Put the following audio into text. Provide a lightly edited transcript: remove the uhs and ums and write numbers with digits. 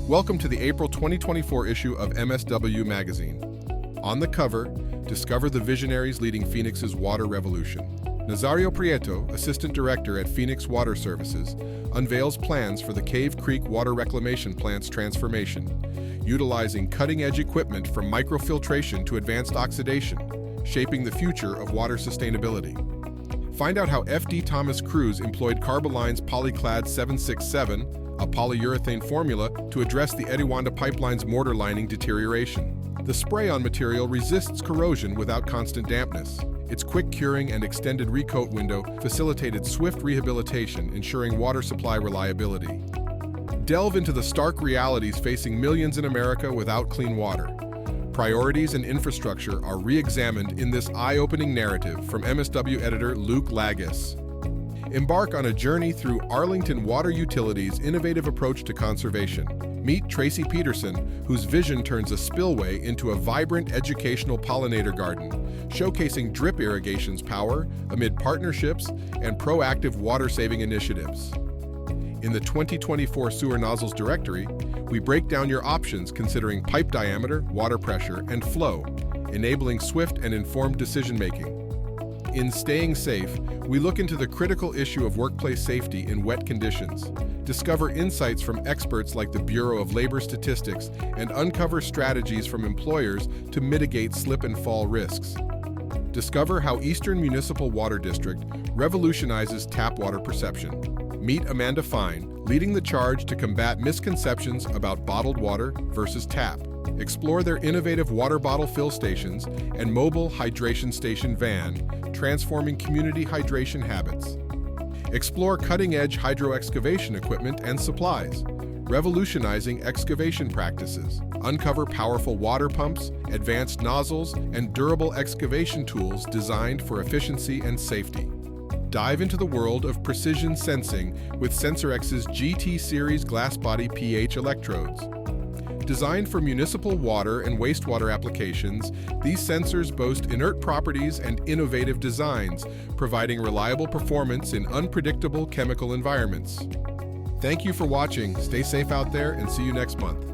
Welcome to the April 2024 issue of MSW magazine. On the cover, discover the visionaries leading Phoenix's water revolution. Nazario Prieto, Assistant Director at Phoenix Water Services, unveils plans for the Cave Creek Water Reclamation Plant's transformation, utilizing cutting-edge equipment from microfiltration to advanced oxidation, shaping the future of water sustainability. Find out how F.D. Thomas Cruz employed Carboline's Polyclad 767, a polyurethane formula, to address the Ediwanda pipeline's mortar lining deterioration. The spray-on material resists corrosion without constant dampness. Its quick curing and extended recoat window facilitated swift rehabilitation, ensuring water supply reliability. Delve into the stark realities facing millions in America without clean water. Priorities and infrastructure are re-examined in this eye-opening narrative from MSW editor Luke Lagis. Embark on a journey through Arlington Water Utilities' innovative approach to conservation. Meet Tracy Peterson, whose vision turns a spillway into a vibrant educational pollinator garden, showcasing drip irrigation's power amid partnerships and proactive water-saving initiatives. In the 2024 Sewer Nozzles Directory, we break down your options considering pipe diameter, water pressure, and flow, enabling swift and informed decision-making. In Staying Safe, we look into the critical issue of workplace safety in wet conditions, discover insights from experts like the Bureau of Labor Statistics, and uncover strategies from employers to mitigate slip and fall risks. Discover how Eastern Municipal Water District revolutionizes tap water perception. Meet Amanda Fine, leading the charge to combat misconceptions about bottled water versus tap. Explore their innovative water bottle fill stations and mobile hydration station van, transforming community hydration habits. Explore cutting-edge hydro-excavation equipment and supplies, revolutionizing excavation practices. Uncover powerful water pumps, advanced nozzles, and durable excavation tools designed for efficiency and safety. Dive into the world of precision sensing with SensorX's GT Series glass body pH electrodes. Designed for municipal water and wastewater applications, these sensors boast inert properties and innovative designs, providing reliable performance in unpredictable chemical environments. Thank you for watching, stay safe out there, and see you next month.